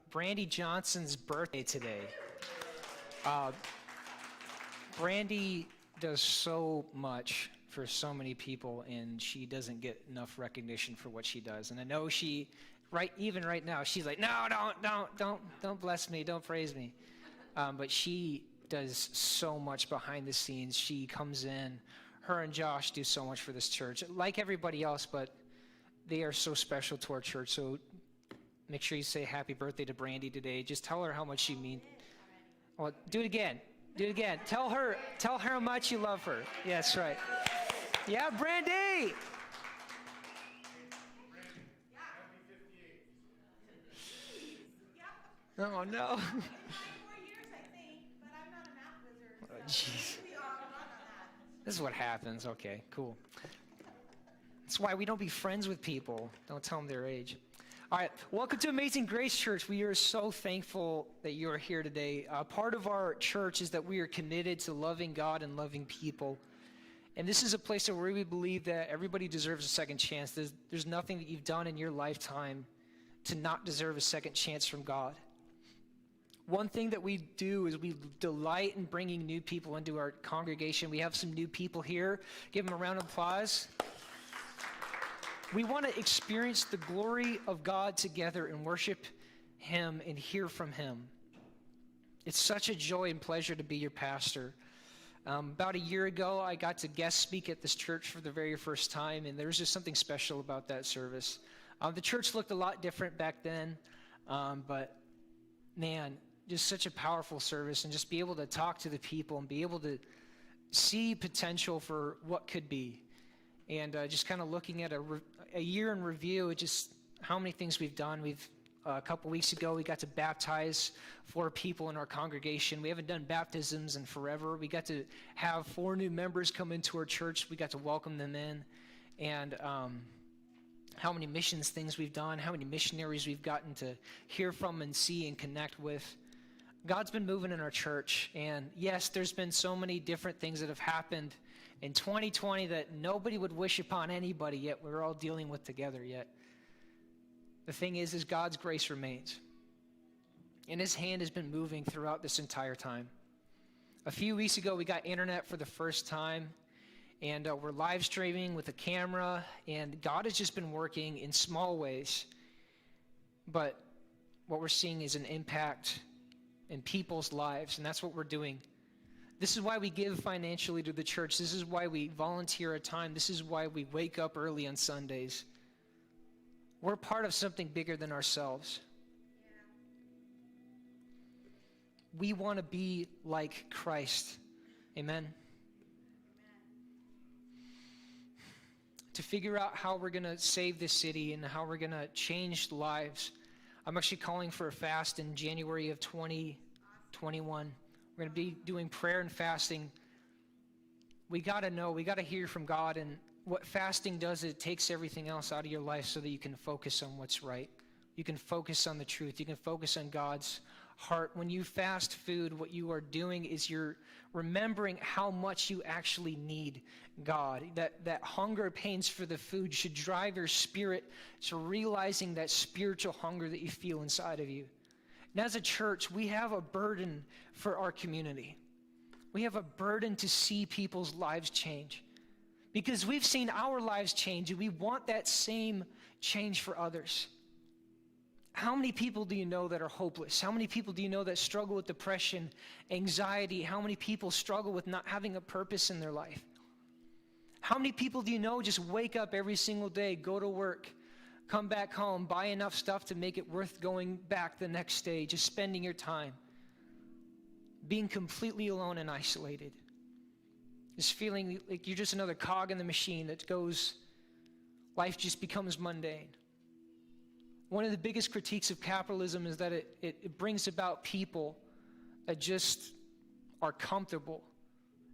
Brandy Johnson's birthday today. Brandy does so much for so many people, and she doesn't get enough recognition for what she does. And I know she, even right now, she's like, no, don't bless me, don't praise me. But she does so much behind the scenes. She comes in. Her and Josh do so much for this church, like everybody else, but they are so special to our church. So make sure you say happy birthday to Brandy today. Just tell her how much you mean. Well, do it again. Do it again. Tell her how much you love her. Yes, right. Yeah, Brandy. Oh, no. Oh, jeez. This is what happens. Okay, cool. That's why we don't be friends with people. Don't tell them their age. All right, welcome to Amazing Grace Church. We are so thankful that you are here today. Part of our church is that we are committed to loving God and loving people. And this is a place where we believe that everybody deserves a second chance. There's nothing that you've done in your lifetime to not deserve a second chance from God. One thing that we do is we delight in bringing new people into our congregation. We have some new people here. Give them a round of applause. We want to experience the glory of God together and worship Him and hear from Him. It's such a joy and pleasure to be your pastor. About a year ago, I got to guest speak at this church for the very first time, and there was just something special about that service. The church looked a lot different back then, but man, just such a powerful service, and just be able to talk to the people and be able to see potential for what could be. And just kind of looking at a year in review, just how many things we've done. A couple weeks ago, we got to baptize 4 people in our congregation. We haven't done baptisms in forever. We got to have 4 new members come into our church. We got to welcome them in. And how many missions things we've done, how many missionaries we've gotten to hear from and see and connect with. God's been moving in our church. And yes, there's been so many different things that have happened in 2020 that nobody would wish upon anybody, yet we're all dealing with together yet. The thing is God's grace remains. And His hand has been moving throughout this entire time. A few weeks ago, we got internet for the first time, and we're live streaming with a camera, and God has just been working in small ways. But what we're seeing is an impact in people's lives, and that's what we're doing. This is why we give financially to the church. This is why we volunteer our time. This is why we wake up early on Sundays. We're part of something bigger than ourselves. We want to be like Christ. Amen. To figure out how we're going to save this city and how we're going to change lives, I'm actually calling for a fast in January of 2021. We're going to be doing prayer and fasting. We got to know, we got to hear from God, and what fasting does, it takes everything else out of your life so that you can focus on what's right. You can focus on the truth. You can focus on God's heart. When you fast food, what you are doing is you're remembering how much you actually need God. That hunger pains for the food should drive your spirit to realizing that spiritual hunger that you feel inside of you. And as a church, we have a burden for our community. We have a burden to see people's lives change. Because we've seen our lives change, and we want that same change for others. How many people do you know that are hopeless? How many people do you know that struggle with depression, anxiety? How many people struggle with not having a purpose in their life? How many people do you know just wake up every single day, go to work, come back home, buy enough stuff to make it worth going back the next day, just spending your time, being completely alone and isolated? Just feeling like you're just another cog in the machine that goes, life just becomes mundane. One of the biggest critiques of capitalism is that it brings about people that just are comfortable.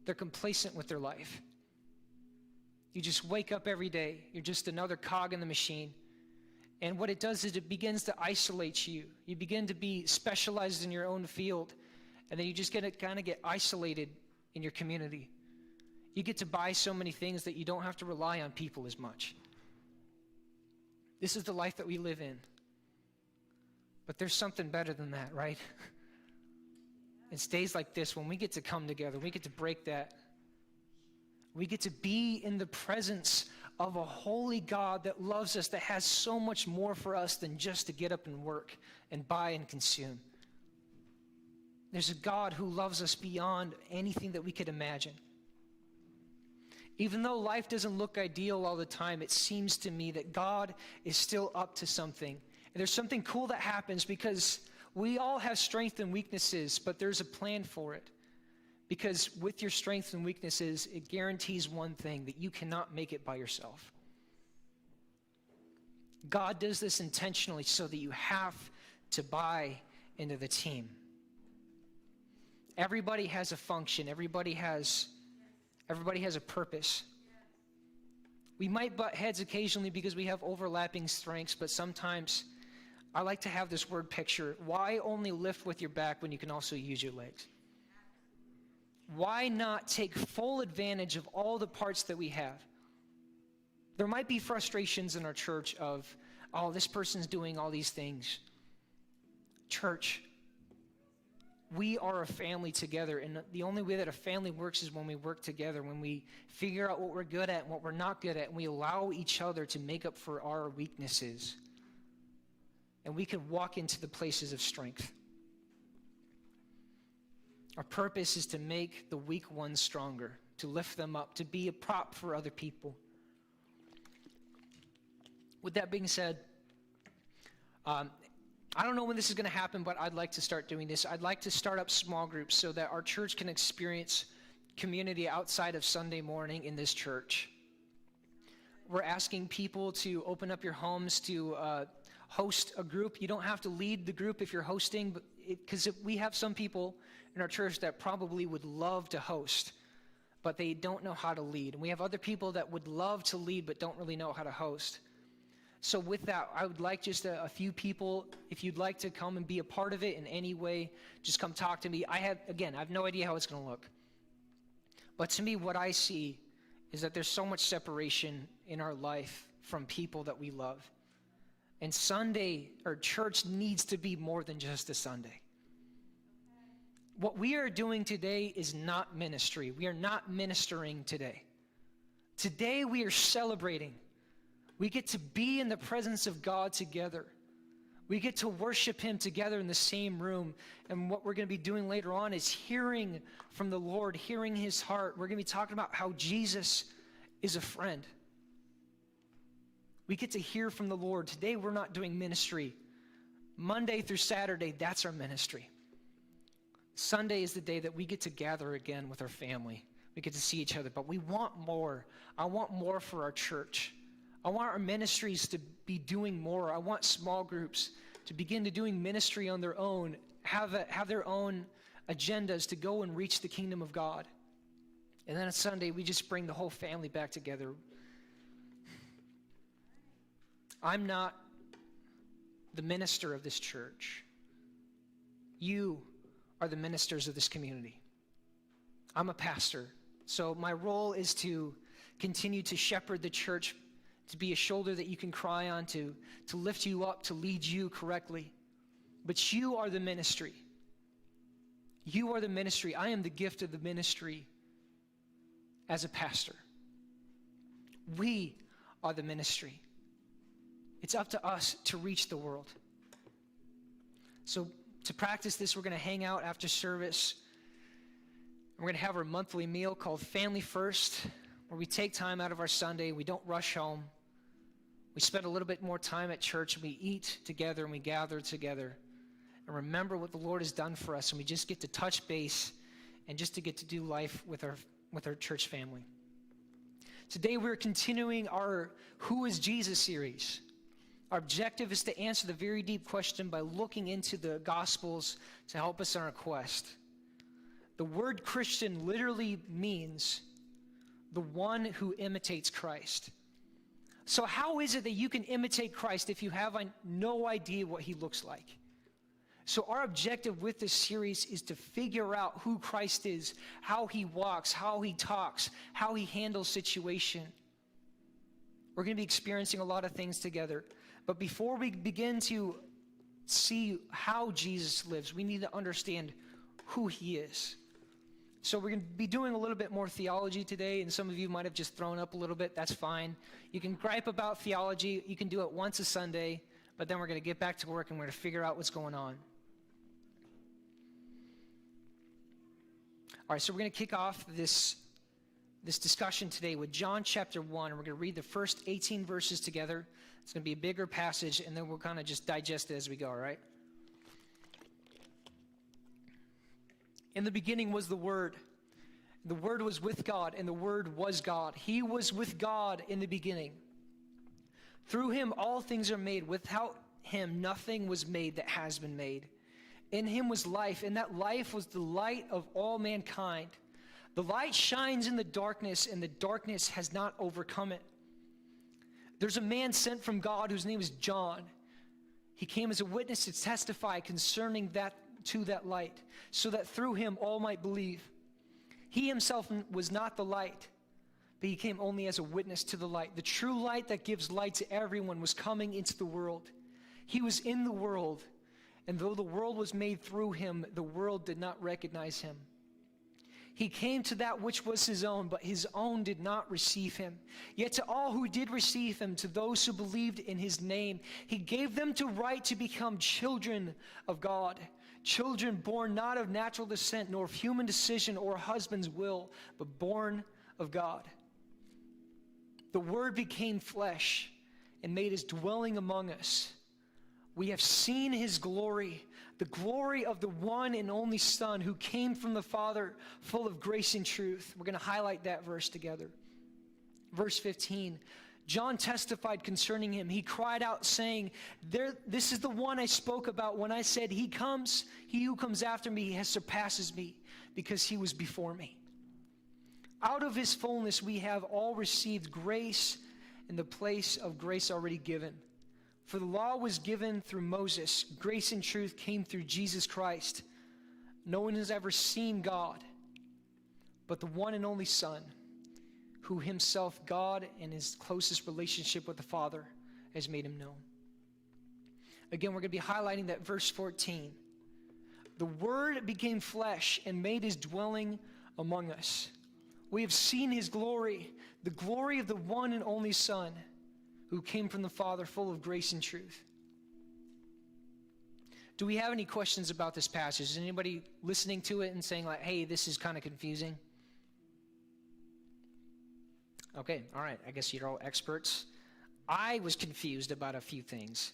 They're complacent with their life. You just wake up every day. You're just another cog in the machine. And what it does is it begins to isolate you. You begin to be specialized in your own field. And then you just kind of get isolated in your community. You get to buy so many things that you don't have to rely on people as much. This is the life that we live in. But there's something better than that, right? It's days like this when we get to come together, we get to break that. We get to be in the presence of a holy God that loves us, that has so much more for us than just to get up and work and buy and consume. There's a God who loves us beyond anything that we could imagine. Even though life doesn't look ideal all the time, it seems to me that God is still up to something. And there's something cool that happens because we all have strengths and weaknesses, but there's a plan for it. Because with your strengths and weaknesses, it guarantees one thing, that you cannot make it by yourself. God does this intentionally so that you have to buy into the team. Everybody has a function. Everybody has a purpose. We might butt heads occasionally because we have overlapping strengths, but sometimes I like to have this word picture. Why only lift with your back when you can also use your legs? Why not take full advantage of all the parts that we have? There might be frustrations in our church of, oh, this person's doing all these things. Church, we are a family together, and the only way that a family works is when we work together, when we figure out what we're good at and what we're not good at, and we allow each other to make up for our weaknesses. And we can walk into the places of strength. Our purpose is to make the weak ones stronger, to lift them up, to be a prop for other people. With that being said, I don't know when this is going to happen, but I'd like to start doing this. I'd like to start up small groups so that our church can experience community outside of Sunday morning in this church. We're asking people to open up your homes to host a group. You don't have to lead the group if you're hosting, because we have some people in our church that probably would love to host, but they don't know how to lead. And we have other people that would love to lead but don't really know how to host. So with that, I would like just a few people, if you'd like to come and be a part of it in any way, just come talk to me. I have no idea how it's going to look. But to me, what I see is that there's so much separation in our life from people that we love. And Sunday, or church, needs to be more than just a Sunday. What we are doing today is not ministry. We are not ministering today. Today we are celebrating. We get to be in the presence of God together. We get to worship Him together in the same room. And what we're going to be doing later on is hearing from the Lord, hearing His heart. We're going to be talking about how Jesus is a friend. We get to hear from the Lord. Today we're not doing ministry. Monday through Saturday, that's our ministry. Sunday is the day that we get to gather again with our family. We get to see each other, but we want more. I want more for our church. I want our ministries to be doing more. I want small groups to begin to doing ministry on their own, have their own agendas to go and reach the kingdom of God. And then on Sunday, we just bring the whole family back together. I'm not the minister of this church. You are the ministers of this community. I'm a pastor, so my role is to continue to shepherd the church, to be a shoulder that you can cry on, to lift you up, to lead you correctly. But you are the ministry. You are the ministry. I am the gift of the ministry as a pastor. We are the ministry. It's up to us to reach the world. So to practice this, we're going to hang out after service. We're going to have our monthly meal called Family First, where we take time out of our Sunday. We don't rush home. We spend a little bit more time at church, and we eat together, and we gather together and remember what the Lord has done for us, and we just get to touch base and just to get to do life with our church family. Today, we're continuing our Who is Jesus series. Our objective is to answer the very deep question by looking into the Gospels to help us on our quest. The word Christian literally means the one who imitates Christ. So how is it that you can imitate Christ if you have no idea what He looks like? So our objective with this series is to figure out who Christ is, how He walks, how He talks, how He handles situation. We're going to be experiencing a lot of things together. But before we begin to see how Jesus lives. We need to understand who he is. So we're going to be doing a little bit more theology today, and some of you might have just thrown up a little bit. That's fine. You can gripe about theology. You can do it once a Sunday, but then we're going to get back to work and we're going to figure out what's going on. All right, so we're going to kick off this discussion today with John chapter 1, and we're going to read the first 18 verses together. It's going to be a bigger passage, and then we'll kind of just digest it as we go, all right? In the beginning was the Word. The Word was with God, and the Word was God. He was with God in the beginning. Through him all things are made. Without him nothing was made that has been made. In him was life, and that life was the light of all mankind. The light shines in the darkness, and the darkness has not overcome it. There's a man sent from God whose name is John. He came as a witness to testify concerning that light, so that through him all might believe. He himself was not the light, but he came only as a witness to the light. The true light that gives light to everyone was coming into the world. He was in the world, and though the world was made through him, the world did not recognize him. He came to that which was his own, but his own did not receive him. Yet to all who did receive him, to those who believed in his name, he gave them the right to become children of God. Children born not of natural descent, nor of human decision or husband's will, but born of God. The Word became flesh and made his dwelling among us. We have seen his glory, the glory of the one and only Son who came from the Father, full of grace and truth. We're going to highlight that verse together. Verse 15. John testified concerning him. He cried out, saying, "This is the one I spoke about when I said, he who comes after me has surpasses me, because he was before me." Out of his fullness we have all received grace in the place of grace already given. For the law was given through Moses. Grace and truth came through Jesus Christ. No one has ever seen God, but the one and only Son, who himself, God, in his closest relationship with the Father, has made him known. Again, we're going to be highlighting that verse 14. The Word became flesh and made his dwelling among us. We have seen his glory, the glory of the one and only Son, who came from the Father, full of grace and truth. Do we have any questions about this passage? Is anybody listening to it and saying like, hey, this is kind of confusing? Okay, all right, I guess you're all experts. I was confused about a few things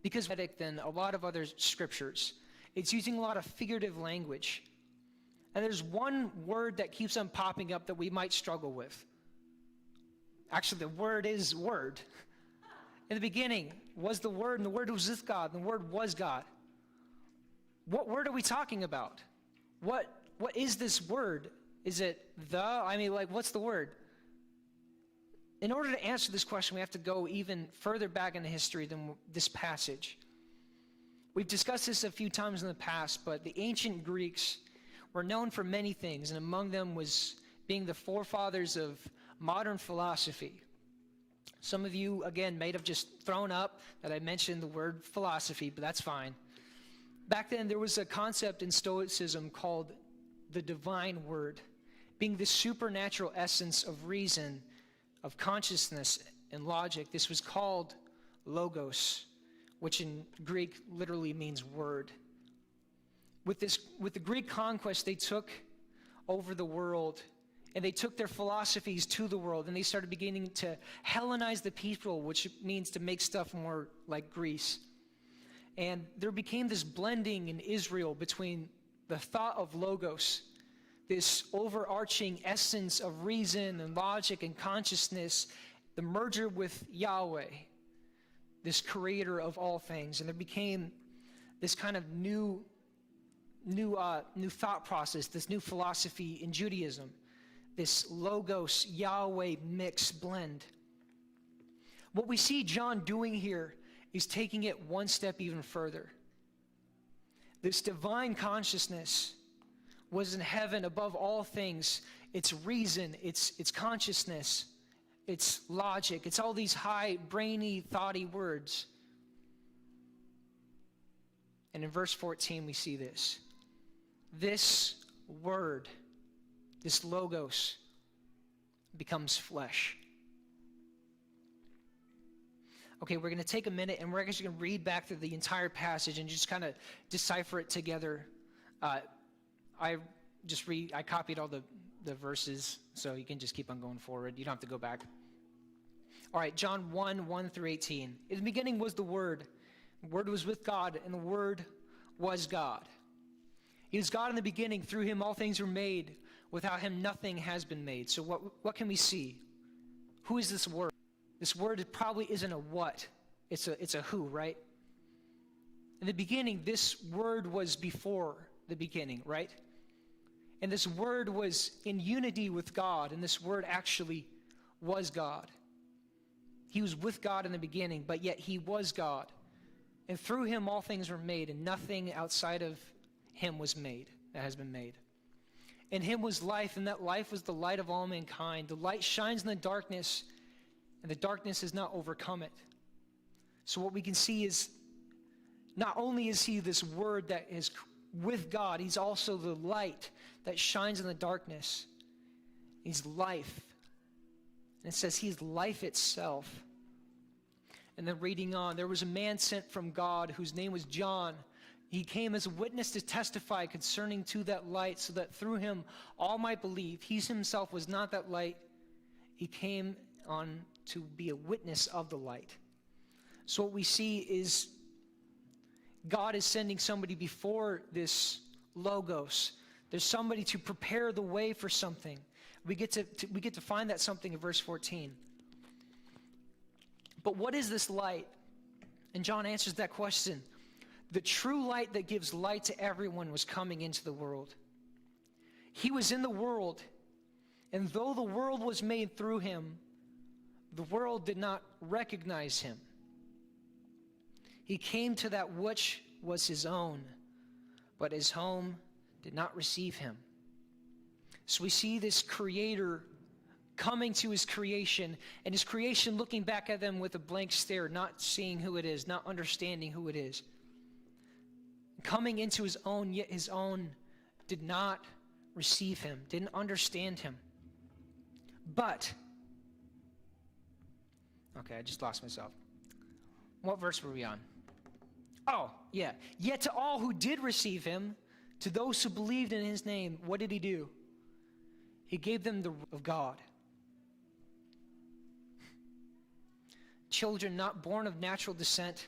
because than a lot of other scriptures, it's using a lot of figurative language. And there's one word that keeps on popping up that we might struggle with. Actually, the word is word. In the beginning was the Word, and the Word was with God, and the Word was God. What word are we talking about? What is this word? Is it the? I mean, like, what's the word? In order to answer this question, we have to go even further back in the history than this passage. We've discussed this a few times in the past, but the ancient Greeks were known for many things, and among them was being the forefathers of modern philosophy. Some of you, again, may have just thrown up that I mentioned the word philosophy, but that's fine. Back then, there was a concept in Stoicism called the divine word, being the supernatural essence of reason, of consciousness and logic. This was called logos, which in Greek literally means word. With the Greek conquest, they took over the world, and they took their philosophies to the world, and they started beginning to Hellenize the people, which means to make stuff more like Greece. And there became this blending in Israel between the thought of logos, this overarching essence of reason and logic and consciousness, the merger with Yahweh, this creator of all things. And there became this kind of new thought process, this new philosophy in Judaism, this logos Yahweh mix blend. What we see John doing here is taking it one step even further. This divine consciousness was in heaven above all things. It's reason, it's consciousness, it's logic, it's all these high, brainy, thoughty words. And in verse 14, we see this. This word, this logos, becomes flesh. Okay, we're going to take a minute and we're actually going to read back through the entire passage and just kind of decipher it together. I copied all the verses, so you can just keep on going forward. You don't have to go back. All right, John 1 through 18. In the beginning was the Word. The Word was with God, and the Word was God. He was God in the beginning. Through him all things were made. Without him nothing has been made. So what can we see? Who is this Word? This word probably isn't a what. It's a who, right? In the beginning, this word was before the beginning, right? And this word was in unity with God, and this word actually was God. He was with God in the beginning, but yet he was God. And through him all things were made, and nothing outside of him was made, that has been made. In him was life, and that life was the light of all mankind. The light shines in the darkness, and the darkness has not overcome it. So what we can see is, not only is he this word that is with God, he's also the light that shines in the darkness. He's life. And it says he's life itself. And then reading on, there was a man sent from God whose name was John. He came as a witness to testify concerning to that light, so that through him all might believe. He himself was not that light. He came on to be a witness of the light. So what we see is God is sending somebody before this logos. There's somebody to prepare the way for something. We get to find that something in verse 14. But what is this light? And John answers that question. The true light that gives light to everyone was coming into the world. He was in the world, and though the world was made through him, the world did not recognize him. He came to that which was his own, but his home did not receive him. So we see this creator coming to his creation, and his creation looking back at them with a blank stare, not seeing who it is, not understanding who it is. Coming into his own, yet his own did not receive him, didn't understand him. But, okay, I just lost myself. What verse were we on? Oh, yeah. Yet to all who did receive him, to those who believed in his name, what did he do? He gave them the of God. Children not born of natural descent,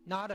not